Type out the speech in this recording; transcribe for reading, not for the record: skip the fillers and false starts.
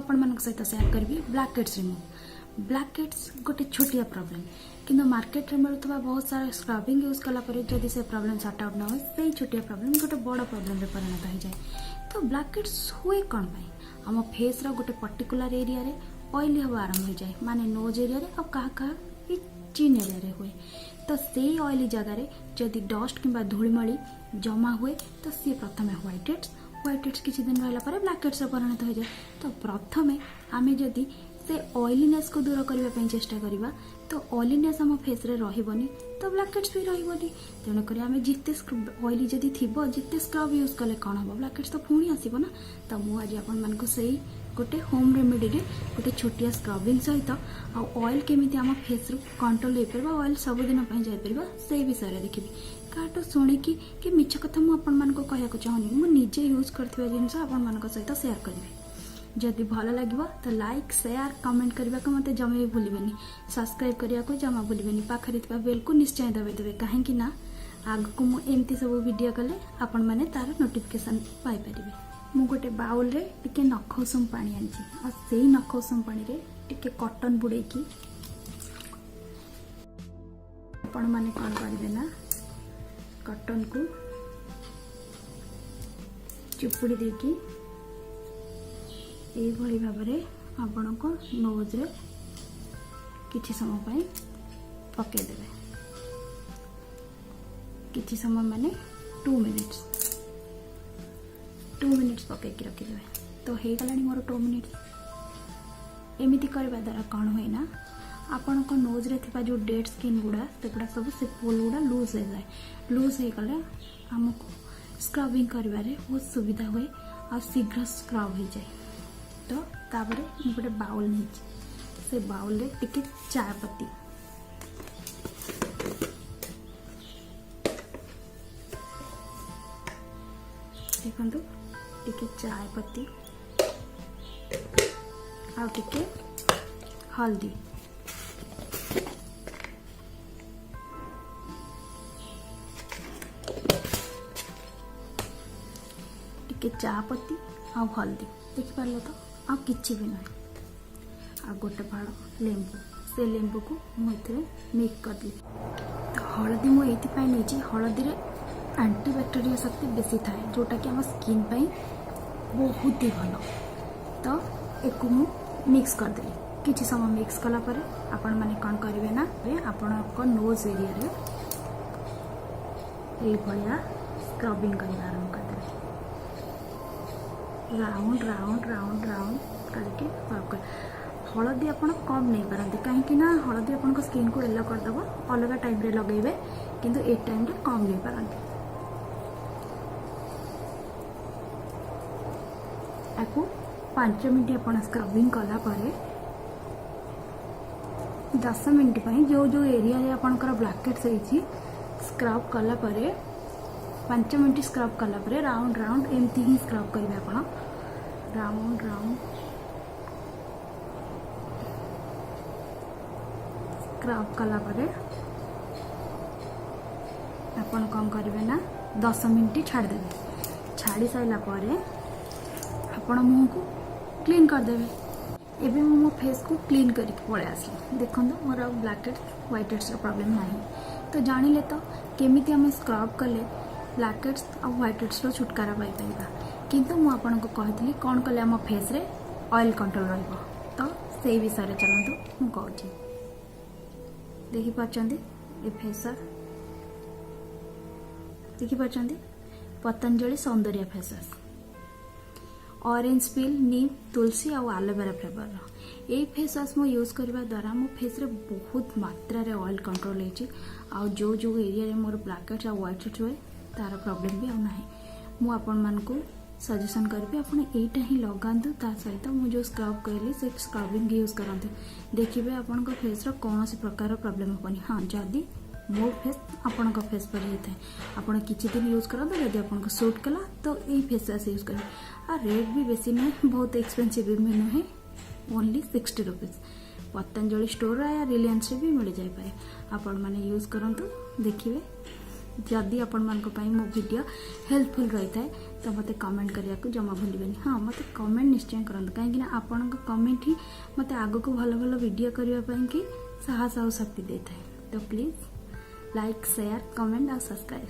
आपण मानक सहित शेयर करबी black heads remove. Black heads गोटे छोटिया प्रॉब्लम किंतु मार्केट रे मिलुवा बहुत सारा स्क्रबिंग यूज कला पर जदि से प्रॉब्लम सॉर्ट आउट न हो से छोटिया प्रॉब्लम गोटे बड़ प्रॉब्लम रे परिणत हो जाए। तो ब्लैक हेड्स हुए कौन पाई आम फेस रो गोटे पर्टिकुलर एरिया रे ऑयली हवा आरंभ हो जाए माने नोज एरिया रे और कहा कहा चिन एरिया रे हुए। तो से ऑयली जगह जदि डस्ट किंबा धूलिमली जमा हुए तो सी प्रथम व्हाइट हेड्स किसी दिन रहा पर ब्लैक हेड्स परिणत हो जाए। तो प्रथम आम जदि से ऑयलीनेस को दूर करने चेष्टा करवा तो ऑयलीनेस आम फेस रे रहिबनी तो ब्लैक हेड्स भी रहिबनी। तेणुक आम जिते ऑयली जदि थी जिते स्क्रब यूज कले कौन हम ब्लैक हेड्स तो पुणी आसब ना। तो मुझे आपण से गोटे होम रेमेडी रे गोटे छोटिया स्क्रबिंग सहित ऑयल केमी आम फेस रू कंट्रोल हो पार ऑयल सबुदिन जापर से विषय देखी काटो शुणिकी कि मिछ कथा मुझे कहना चाहूनी मुझे यूज करथिबा जिनस आपण मान सहित शेयर करेंगे। जदि भल लगे तो लाइक शेयर कमेंट करने को मत जमा भी भूलें सब्सक्राइब करने को जमा भूलें पाखे बेल को निश्चय दबाई कहीं ना आग को मुझे सब वीडियो कले आपण मैंने तार नोटिफिकेशन पाइपर। मु गोटे बाउल रे टिके नख उषुम पानी आनी और से नख उषुम पानी रे टिके कॉटन बुड़े की आपण मैंने कौन करेंगे ना कॉटन को चिपुड़ी देकी यही भाव में आपण को नोज रे किछि समय पकईदे किछि समय माने 2 मिनिट्स पकईकी रखिदे तो हो गला मोर 2 मिनिट्स। एमती करवा द्वारा कौन हुए ना आपण को नोज रे थिबा जो डेड स्किन गुड़ा सेगुड़ा सब से पोल गुड़ा लूज हो जाए। लूज हो गले आमको स्क्रबिंग करिवारे बहुत सुविधा हुए और शीघ्र स्क्रब हो जाए। तो तापर गोटे बाउल नहीं से बाउल रे टिके चाय पत्ती देखो टिके चाय पत्ती आ टिके हल्दी टिके चाय पत्ती आ हल्दी देखिपार तो आ किछि भी ना आ गोटे फाड़ लेंबू से लेंबू को मुझे मिक्स कर दी। तो हलदी मुझे नहीं हलदी रे एंटी बैक्टेरिया शक्ति बेसी थाए जोटा कि आम स्किन पाई बहुत ही भल। तो एक मिक्स करदेली किछि समय मिक्स कला पर आपण माने कौन करेंगे ना आपण नोज एरिया रे ये भाया स्क्रबिंग करने आरंभ कर राउंड राउंड राउंड राउंड करके कर हलदी आपण कम नहीं पारती कहीं ना हलदी आपण स्किन को येलो करदेव अलग टाइम रे लगेबे किंतु ए टाइम रे कम नहीं पारती। आपको 5 मिनट आपण स्क्रबिंग कला परे 10 मिनट पर जो जो एरिया रे आपणकर ब्लैक हेड्स होइछि स्क्रब कला परे 5 मिनट स्क्रब कला परे राउंड राउंड एमती ही स्क्रब करेंगे आपण राउंड राउंड स्क्रब कला परे आपण कौन करेंगे ना 10 मिनट छाड़देवे छाड़ी सारा पर आपण मुँह को क्लीन करदेवे। एबे मो फेस को क्लीन करके पड़े आसली देखो more black heads white heads problem नहीं। तो जानिले तो केमिति आम स्क्रब कले ब्लैक हेड्स और व्हाइट हेड्स रो छुटकारा पाई परिबा किंतु मु आपन को कहथली कौन कले आम फेस रे ऑयल कंट्रोल रहइबो। तो से विषय रे चलंतु मु कहूची देखि पाचंदी ए फेसर देखि पाचंदी पतंजलि सौंदर्य फेसर ऑरेंज पील नीम तुलसी और एलोवेरा फ्लेवर ये फेस वाश मो यूज करबा द्वारा मो फेस रे बहुत मात्रा रे ऑयल कंट्रोल होची आ जो जो एरिया रे मोर ब्लैक हेड्स और व्हाइट हेड्स होए तार प्रॉब्लम भी आ नाही। मु आपन मान को सजेशन करबी आपण एटा ही लगांतु ता सहित मु जो स्क्रब कहली से स्क्रबिंग यूज करंतु देखिबे आपण को फेस रो कोनोसी प्रकार प्रॉब्लम होबनी। हां जदी मो फेस आपण को फेस पर होता है आपण किछि दिन यूज करंतु जदी आपण को सूट कला तो ए फेस वाश यूज कर आ रेट भी बेसी नहीं बहुत एक्सपेंसिव भी नहीं ओनली 60 रुपीज पतंजलि स्टोर या रिलायंस भी मिल जाए पाए आपण माने यूज करंतु देखिबे जदि आपण मानक पई मो वीडियो हेल्पफुल रही है तो मते कमेंट करिया को जमा भूलिबेनी। हाँ मते कमेंट निश्चय करंतु कहीं आपण कमेंट ही मते आगो को भलो भलो वीडियो करिया पई कि साहस और शक्ति देता है। तो प्लीज लाइक शेयर कमेंट और सब्सक्राइब।